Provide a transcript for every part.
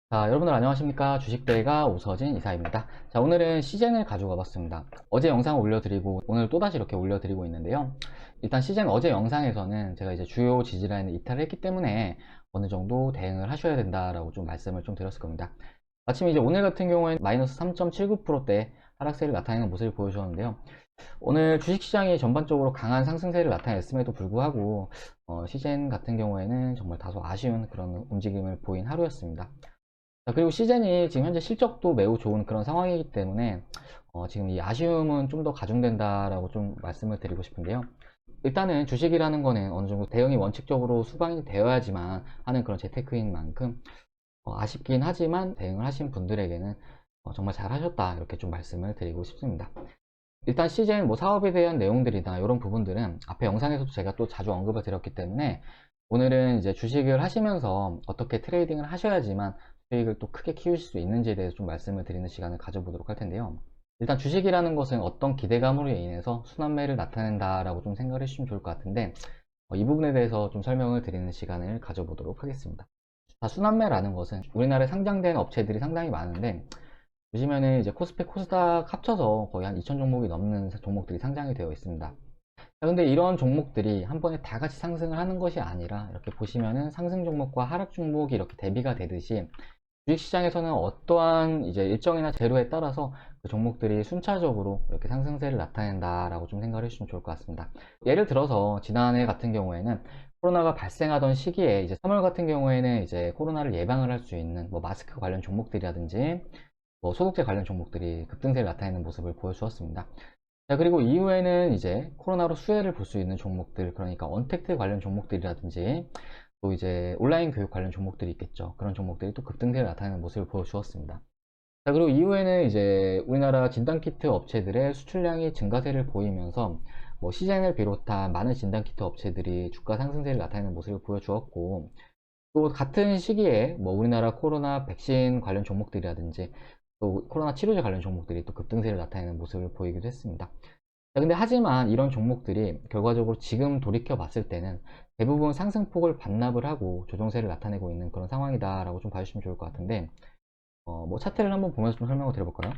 자, 여러분들 안녕하십니까? 주식대가 오서진 이사입니다. 자, 오늘은 시젠을 가져가 봤습니다. 어제 영상 올려드리고 오늘 또다시 이렇게 올려드리고 있는데요. 일단 시젠 어제 영상에서는 제가 이제 주요 지지라인을 이탈을 했기 때문에 어느 정도 대응을 하셔야 된다라고 좀 말씀을 좀 드렸을 겁니다. 마침 이제 오늘 같은 경우에는 마이너스 3.79%대 하락세를 나타내는 모습을 보여주었는데요. 오늘 주식시장이 전반적으로 강한 상승세를 나타냈음에도 불구하고 시젠 같은 경우에는 정말 다소 아쉬운 그런 움직임을 보인 하루였습니다. 자, 그리고 시즌이 지금 현재 실적도 매우 좋은 그런 상황이기 때문에 지금 이 아쉬움은 좀 더 가중된다라고 좀 말씀을 드리고 싶은데요. 일단은 주식이라는 거는 어느 정도 대응이 원칙적으로 수반이 되어야지만 하는 그런 재테크인 만큼 아쉽긴 하지만 대응을 하신 분들에게는 정말 잘 하셨다 이렇게 좀 말씀을 드리고 싶습니다. 일단 시즌 뭐 사업에 대한 내용들이나 이런 부분들은 앞에 영상에서도 제가 또 자주 언급을 드렸기 때문에 오늘은 이제 주식을 하시면서 어떻게 트레이딩을 하셔야지만 수익을 또 크게 키우실 수 있는지에 대해서 좀 말씀을 드리는 시간을 가져보도록 할 텐데요. 일단 주식이라는 것은 어떤 기대감으로 인해서 순환매를 나타낸다라고 좀 생각을 해주시면 좋을 것 같은데 이 부분에 대해서 좀 설명을 드리는 시간을 가져보도록 하겠습니다. 자, 순환매라는 것은 우리나라에 상장된 업체들이 상당히 많은데 보시면은 이제 코스피, 코스닥 합쳐서 거의 한 2천 종목이 넘는 종목들이 상장이 되어 있습니다. 근데 이런 종목들이 한 번에 다 같이 상승을 하는 것이 아니라 이렇게 보시면은 상승 종목과 하락 종목이 이렇게 대비가 되듯이 주식시장에서는 어떠한 이제 일정이나 재료에 따라서 그 종목들이 순차적으로 이렇게 상승세를 나타낸다라고 좀 생각을 해주시면 좋을 것 같습니다. 예를 들어서 지난해 같은 경우에는 코로나가 발생하던 시기에 이제 3월 같은 경우에는 이제 코로나를 예방을 할 수 있는 뭐 마스크 관련 종목들이라든지 뭐 소독제 관련 종목들이 급등세를 나타내는 모습을 보여주었습니다. 자, 그리고 이후에는 이제 코로나로 수혜를 볼 수 있는 종목들, 그러니까 언택트 관련 종목들이라든지 또 이제 온라인 교육 관련 종목들이 있겠죠. 그런 종목들이 또 급등세를 나타내는 모습을 보여주었습니다. 자, 그리고 이후에는 이제 우리나라 진단키트 업체들의 수출량이 증가세를 보이면서 뭐 시젠을 비롯한 많은 진단키트 업체들이 주가 상승세를 나타내는 모습을 보여주었고, 또 같은 시기에 뭐 우리나라 코로나 백신 관련 종목들이라든지 또 코로나 치료제 관련 종목들이 또 급등세를 나타내는 모습을 보이기도 했습니다. 근데 하지만 이런 종목들이 결과적으로 지금 돌이켜 봤을 때는 대부분 상승폭을 반납을 하고 조정세를 나타내고 있는 그런 상황이다라고 좀 봐주시면 좋을 것 같은데 뭐 차트를 한번 보면서 좀 설명을 드려볼까요?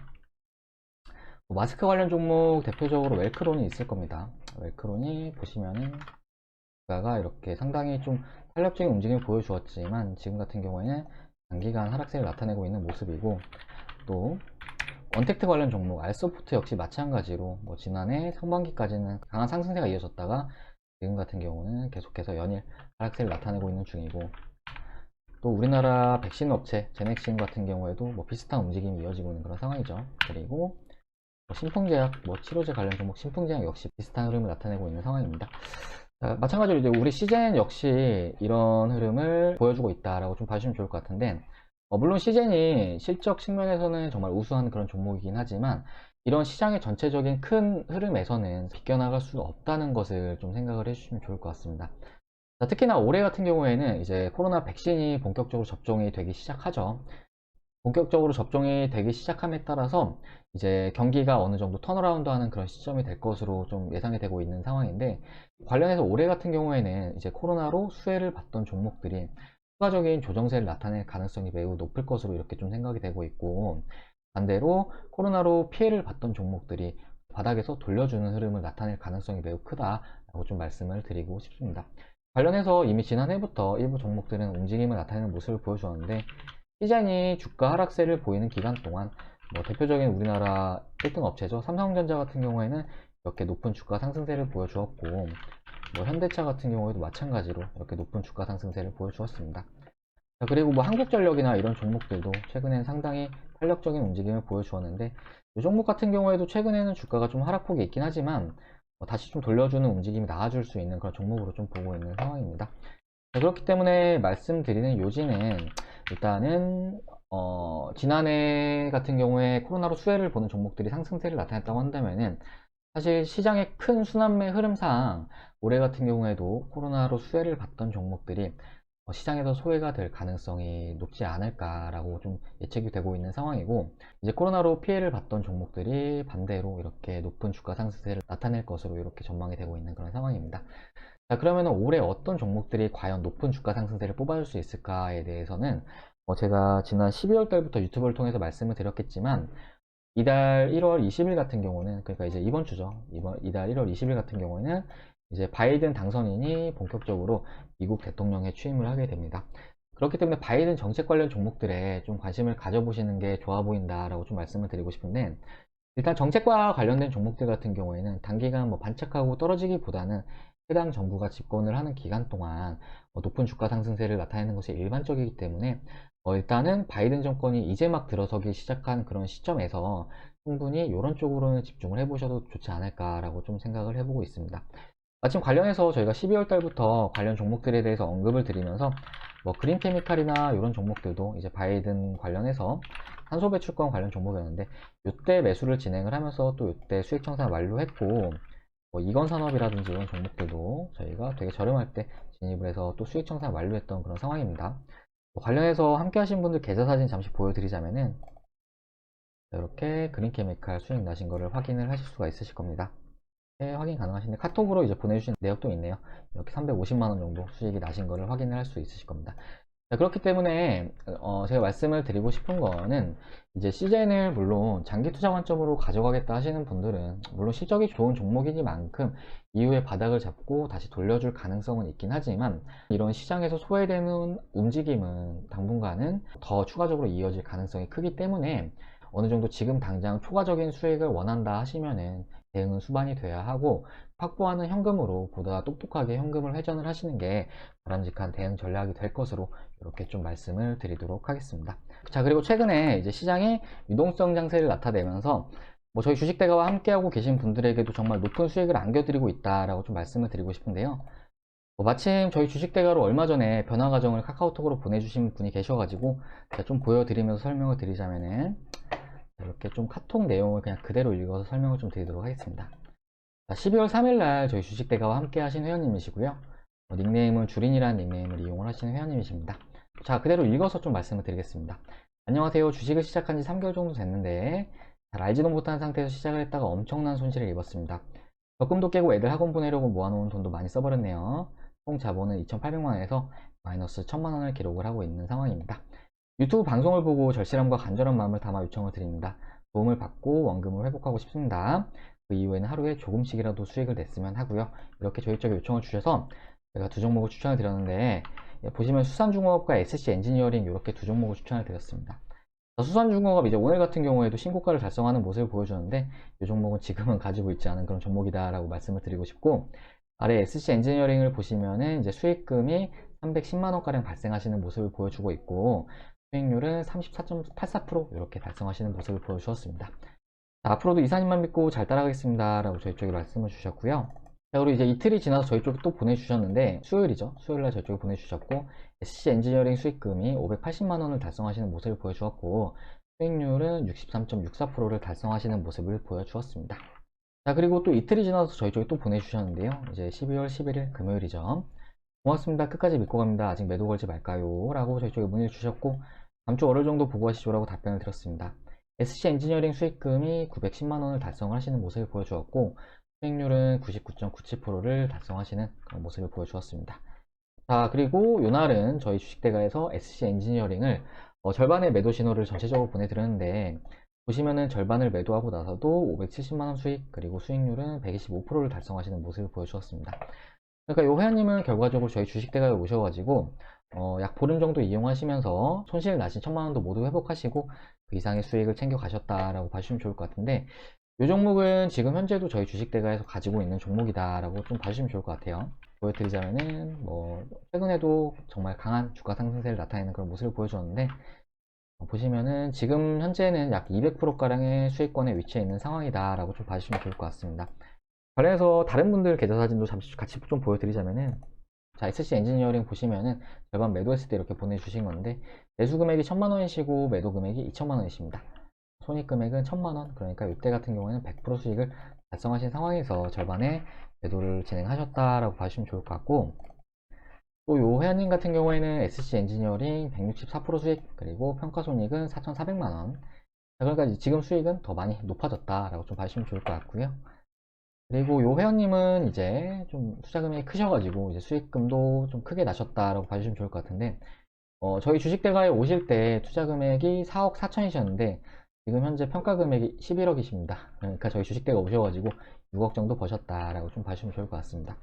마스크 관련 종목 대표적으로 웰크론이 있을 겁니다. 웰크론이 보시면은 주가가 이렇게 상당히 좀 탄력적인 움직임을 보여주었지만 지금 같은 경우에는 단기간 하락세를 나타내고 있는 모습이고 또 언택트 관련 종목 알소프트 역시 마찬가지로 뭐 지난해 상반기까지는 강한 상승세가 이어졌다가 지금 같은 경우는 계속해서 연일 하락세를 나타내고 있는 중이고 또 우리나라 백신 업체 제넥신 같은 경우에도 뭐 비슷한 움직임이 이어지고 있는 그런 상황이죠. 그리고 뭐 신풍제약, 뭐 치료제 관련 종목 신풍제약 역시 비슷한 흐름을 나타내고 있는 상황입니다. 마찬가지로 이제 우리 시젠 역시 이런 흐름을 보여주고 있다라고 좀 봐주시면 좋을 것 같은데 물론 시젠이 실적 측면에서는 정말 우수한 그런 종목이긴 하지만 이런 시장의 전체적인 큰 흐름에서는 비껴나갈 수 없다는 것을 좀 생각을 해주시면 좋을 것 같습니다. 자, 특히나 올해 같은 경우에는 이제 코로나 백신이 본격적으로 접종이 되기 시작하죠. 본격적으로 접종이 되기 시작함에 따라서 이제 경기가 어느 정도 턴어라운드 하는 그런 시점이 될 것으로 좀 예상이 되고 있는 상황인데 관련해서 올해 같은 경우에는 이제 코로나로 수혜를 받던 종목들이 추가적인 조정세를 나타낼 가능성이 매우 높을 것으로 이렇게 좀 생각이 되고 있고 반대로 코로나로 피해를 봤던 종목들이 바닥에서 돌려주는 흐름을 나타낼 가능성이 매우 크다라고 좀 말씀을 드리고 싶습니다. 관련해서 이미 지난해부터 일부 종목들은 움직임을 나타내는 모습을 보여주었는데 시장이 주가 하락세를 보이는 기간 동안 뭐 대표적인 우리나라 1등 업체죠. 삼성전자 같은 경우에는 이렇게 높은 주가 상승세를 보여주었고 뭐 현대차 같은 경우에도 마찬가지로 이렇게 높은 주가 상승세를 보여주었습니다. 자, 그리고 뭐 한국전력이나 이런 종목들도 최근엔 상당히 탄력적인 움직임을 보여주었는데 이 종목 같은 경우에도 최근에는 주가가 좀 하락폭이 있긴 하지만 다시 좀 돌려주는 움직임이 나와줄 수 있는 그런 종목으로 좀 보고 있는 상황입니다. 자, 그렇기 때문에 말씀드리는 요지는 일단은 지난해 같은 경우에 코로나로 수혜를 보는 종목들이 상승세를 나타냈다고 한다면은 사실 시장의 큰 순환매 흐름상 올해 같은 경우에도 코로나로 수혜를 받던 종목들이 시장에서 소외가 될 가능성이 높지 않을까라고 좀 예측이 되고 있는 상황이고 이제 코로나로 피해를 봤던 종목들이 반대로 이렇게 높은 주가 상승세를 나타낼 것으로 이렇게 전망이 되고 있는 그런 상황입니다. 자, 그러면 올해 어떤 종목들이 과연 높은 주가 상승세를 뽑아줄 수 있을까에 대해서는 제가 지난 12월 달부터 유튜브를 통해서 말씀을 드렸겠지만 이달 1월 20일 같은 경우는, 그러니까 이제 이번 주죠. 이달 1월 20일 같은 경우에는 이제 바이든 당선인이 본격적으로 미국 대통령에 취임을 하게 됩니다. 그렇기 때문에 바이든 정책 관련 종목들에 좀 관심을 가져보시는 게 좋아 보인다라고 좀 말씀을 드리고 싶은데, 일단 정책과 관련된 종목들 같은 경우에는 단기간 뭐 반짝하고 떨어지기보다는 해당 정부가 집권을 하는 기간 동안 높은 주가 상승세를 나타내는 것이 일반적이기 때문에 일단은 바이든 정권이 이제 막 들어서기 시작한 그런 시점에서 충분히 이런 쪽으로는 집중을 해보셔도 좋지 않을까라고 좀 생각을 해보고 있습니다. 마침 관련해서 저희가 12월 달부터 관련 종목들에 대해서 언급을 드리면서 뭐 그린케미칼이나 이런 종목들도 이제 바이든 관련해서 탄소 배출권 관련 종목이었는데, 이때 매수를 진행을 하면서 또 이때 수익 청산 완료했고, 뭐 이건산업이라든지 이런 종목들도 저희가 되게 저렴할 때 진입을 해서 또 수익 청산 완료했던 그런 상황입니다. 관련해서 함께 하신 분들 계좌 사진 잠시 보여드리자면은 이렇게 그린케미칼 수익 나신 거를 확인을 하실 수가 있으실 겁니다. 확인 가능하신데 카톡으로 이제 보내주신 내역도 있네요. 이렇게 350만원 정도 수익이 나신 거를 확인을 할 수 있으실 겁니다. 자, 그렇기 때문에 제가 말씀을 드리고 싶은 거는, 이제 시젠을 물론 장기 투자 관점으로 가져가겠다 하시는 분들은 물론 실적이 좋은 종목이니만큼 이후에 바닥을 잡고 다시 돌려줄 가능성은 있긴 하지만, 이런 시장에서 소외되는 움직임은 당분간은 더 추가적으로 이어질 가능성이 크기 때문에 어느 정도 지금 당장 초과적인 수익을 원한다 하시면은 대응은 수반이 돼야 하고, 확보하는 현금으로 보다 똑똑하게 현금을 회전을 하시는 게 바람직한 대응 전략이 될 것으로 이렇게 좀 말씀을 드리도록 하겠습니다. 자, 그리고 최근에 이제 시장에 유동성 장세를 나타내면서 뭐 저희 주식대가와 함께하고 계신 분들에게도 정말 높은 수익을 안겨드리고 있다라고 좀 말씀을 드리고 싶은데요. 마침 저희 주식대가로 얼마 전에 변화 과정을 카카오톡으로 보내주신 분이 계셔가지고 제가 좀 보여드리면서 설명을 드리자면은 이렇게 좀 카톡 내용을 그냥 그대로 읽어서 설명을 좀 드리도록 하겠습니다. 12월 3일날 저희 주식대가와 함께 하신 회원님이시고요. 닉네임은 주린이라는 닉네임을 이용을 하시는 회원님이십니다. 자, 그대로 읽어서 좀 말씀을 드리겠습니다. 안녕하세요. 주식을 시작한 지 3개월 정도 됐는데 잘 알지도 못한 상태에서 시작을 했다가 엄청난 손실을 입었습니다. 적금도 깨고 애들 학원 보내려고 모아놓은 돈도 많이 써버렸네요. 총 자본은 2,800만원에서 마이너스 1,000만원을 기록을 하고 있는 상황입니다. 유튜브 방송을 보고 절실함과 간절한 마음을 담아 요청을 드립니다. 도움을 받고 원금을 회복하고 싶습니다. 그 이후에는 하루에 조금씩이라도 수익을 냈으면 하고요. 이렇게 조직적인 요청을 주셔서 제가 두 종목을 추천을 드렸는데, 보시면 수산중공업과 SC 엔지니어링 이렇게 두 종목을 추천을 드렸습니다. 수산중공업 이제 오늘 같은 경우에도 신고가를 달성하는 모습을 보여주는데, 이 종목은 지금은 가지고 있지 않은 그런 종목이다라고 말씀을 드리고 싶고, 아래 SC 엔지니어링을 보시면은 이제 수익금이 310만원가량 발생하시는 모습을 보여주고 있고, 수익률은 34.84% 이렇게 달성하시는 모습을 보여주었습니다. 자, 앞으로도 이사님만 믿고 잘 따라가겠습니다 라고 저희 쪽에 말씀을 주셨고요. 자, 그리고 이제 이틀이 지나서 저희 쪽에 또 보내주셨는데, 수요일이죠. 수요일날 저희 쪽에 보내주셨고, SC 엔지니어링 수익금이 580만원을 달성하시는 모습을 보여주었고, 수익률은 63.64%를 달성하시는 모습을 보여주었습니다. 자, 그리고 또 이틀이 지나서 저희 쪽에 또 보내주셨는데요. 이제 12월 11일 금요일이죠. 고맙습니다. 끝까지 믿고 갑니다. 아직 매도 걸지 말까요? 라고 저희 쪽에 문의를 주셨고, 다음 주 월요일 정도 보고 하시죠 라고 답변을 드렸습니다. SC 엔지니어링 수익금이 910만원을 달성을 하시는 모습을 보여주었고, 수익률은 99.97%를 달성하시는 그런 모습을 보여주었습니다. 자, 그리고 요날은 저희 주식대가에서 SC 엔지니어링을 절반의 매도 신호를 전체적으로 보내드렸는데, 보시면은 절반을 매도하고 나서도 570만원 수익, 그리고 수익률은 125%를 달성하시는 모습을 보여주었습니다. 그러니까 요 회원님은 결과적으로 저희 주식대가에 오셔가지고 약 보름 정도 이용하시면서 손실 나신 1,000만원도 모두 회복하시고 그 이상의 수익을 챙겨 가셨다라고 봐주시면 좋을 것 같은데, 이 종목은 지금 현재도 저희 주식대가에서 가지고 있는 종목이다 라고 좀 봐주시면 좋을 것 같아요. 보여드리자면은 뭐 최근에도 정말 강한 주가 상승세를 나타내는 그런 모습을 보여주었는데, 보시면은 지금 현재는 약 200%가량의 수익권에 위치해 있는 상황이다 라고 좀 봐주시면 좋을 것 같습니다. 관련해서 다른 분들 계좌 사진도 잠시 같이 좀 보여드리자면은, 자, SC 엔지니어링 보시면은 절반 매도했을 때 이렇게 보내주신 건데, 매수 금액이 1,000만원이시고 매도 금액이 2,000만원이십니다. 손익 금액은 1,000만원, 그러니까 이때 같은 경우에는 100% 수익을 달성하신 상황에서 절반의 매도를 진행하셨다라고 봐주시면 좋을 것 같고, 또 요 회원님 같은 경우에는 SC 엔지니어링 164% 수익, 그리고 평가손익은 4,400만원. 그러니까 지금 수익은 더 많이 높아졌다라고 좀 봐주시면 좋을 것 같고요. 그리고 요 회원님은 이제 좀 투자 금액이 크셔가지고 이제 수익금도 좀 크게 나셨다라고 봐주시면 좋을 것 같은데, 저희 주식대가에 오실 때 투자 금액이 4억 4천이셨는데 지금 현재 평가 금액이 11억이십니다. 그러니까 저희 주식대가 오셔가지고 6억 정도 버셨다라고 좀 봐주시면 좋을 것 같습니다.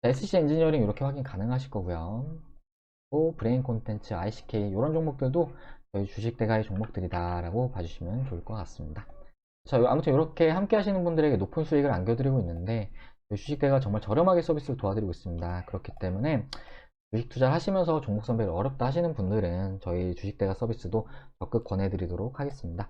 자, SC 엔지니어링 이렇게 확인 가능하실 거고요. 또 브레인 콘텐츠, ICK 이런 종목들도 저희 주식대가의 종목들이다라고 봐주시면 좋을 것 같습니다. 자, 아무튼 이렇게 함께 하시는 분들에게 높은 수익을 안겨드리고 있는데 주식대가 정말 저렴하게 서비스를 도와드리고 있습니다. 그렇기 때문에 주식 투자를 하시면서 종목 선별이 어렵다 하시는 분들은 저희 주식대가 서비스도 적극 권해드리도록 하겠습니다.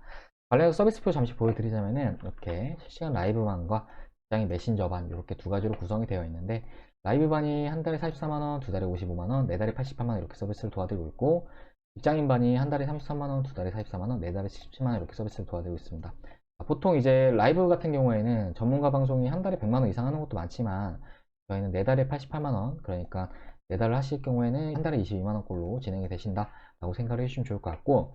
관련해서 서비스표 잠시 보여드리자면은 이렇게 실시간 라이브반과 직장인 메신저반 이렇게 두 가지로 구성이 되어 있는데 라이브반이 한 달에 44만원, 두 달에 55만원, 네 달에 88만원 이렇게 서비스를 도와드리고 있고 직장인반이 한 달에 33만원, 두 달에 44만원, 네 달에 77만원 이렇게 서비스를 도와드리고 있습니다. 보통 이제 라이브 같은 경우에는 전문가 방송이 한 달에 100만원 이상 하는 것도 많지만 저희는 네 달에 88만원 그러니까 네 달을 하실 경우에는 한 달에 22만원꼴로 진행이 되신다라고 생각을 해주시면 좋을 것 같고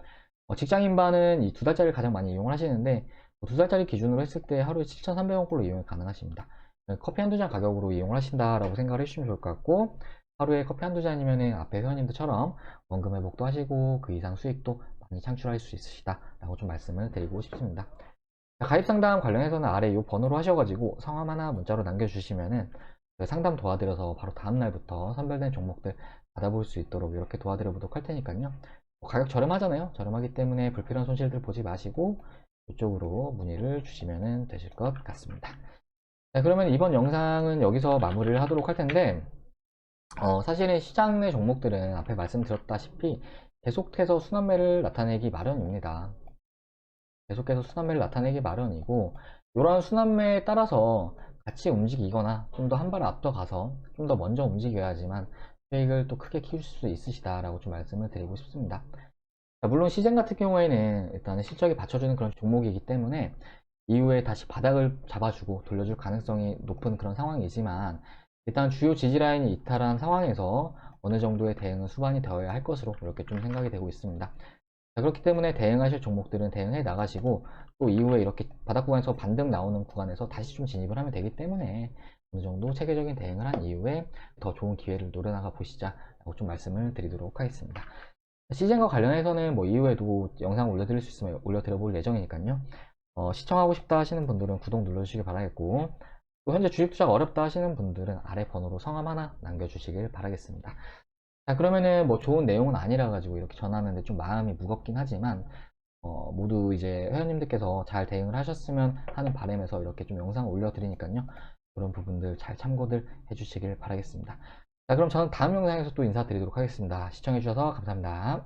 직장인반은 이 두 달짜리를 가장 많이 이용을 하시는데 두 달짜리 기준으로 했을 때 하루에 7,300원꼴로 이용이 가능하십니다. 커피 한두 잔 가격으로 이용을 하신다라고 생각을 해주시면 좋을 것 같고 하루에 커피 한두 잔이면 앞에 회원님들처럼 원금 회복도 하시고 그 이상 수익도 많이 창출할 수 있으시다라고 좀 말씀을 드리고 싶습니다. 가입 상담 관련해서는 아래 이 번호로 하셔가지고 성함 하나 문자로 남겨주시면은 상담 도와드려서 바로 다음날부터 선별된 종목들 받아볼 수 있도록 이렇게 도와드려 보도록 할 테니까요. 가격 저렴하잖아요. 저렴하기 때문에 불필요한 손실들 보지 마시고 이쪽으로 문의를 주시면 되실 것 같습니다. 자, 그러면 이번 영상은 여기서 마무리를 하도록 할 텐데 사실은 시장 내 종목들은 앞에 말씀드렸다시피 계속해서 순환매를 나타내기 마련입니다. 계속해서 순환매를 나타내기 마련이고 이러한 순환매에 따라서 같이 움직이거나 좀 더 한 발 앞서가서 좀 더 먼저 움직여야지만 수익을 또 크게 키울 수 있으시다라고 좀 말씀을 드리고 싶습니다. 자, 물론 시장 같은 경우에는 일단은 실적이 받쳐주는 그런 종목이기 때문에 이후에 다시 바닥을 잡아주고 돌려줄 가능성이 높은 그런 상황이지만 일단 주요 지지라인이 이탈한 상황에서 어느 정도의 대응은 수반이 되어야 할 것으로 이렇게 좀 생각이 되고 있습니다. 자, 그렇기 때문에 대응하실 종목들은 대응해 나가시고 또 이후에 이렇게 바닥 구간에서 반등 나오는 구간에서 다시 좀 진입을 하면 되기 때문에 어느 정도 체계적인 대응을 한 이후에 더 좋은 기회를 노려나가 보시자라고 좀 말씀을 드리도록 하겠습니다. 시즌과 관련해서는 뭐 이후에도 영상 올려드릴 수 있으면 올려드려 볼 예정이니까요. 시청하고 싶다 하시는 분들은 구독 눌러주시기 바라겠고 또 현재 주식 투자가 어렵다 하시는 분들은 아래 번호로 성함 하나 남겨주시길 바라겠습니다. 자, 그러면은 뭐 좋은 내용은 아니라 가지고 이렇게 전하는데 좀 마음이 무겁긴 하지만 모두 이제 회원님들께서 잘 대응을 하셨으면 하는 바람에서 이렇게 좀 영상을 올려드리니까요. 그런 부분들 잘 참고들 해주시길 바라겠습니다. 자, 그럼 저는 다음 영상에서 또 인사드리도록 하겠습니다. 시청해주셔서 감사합니다.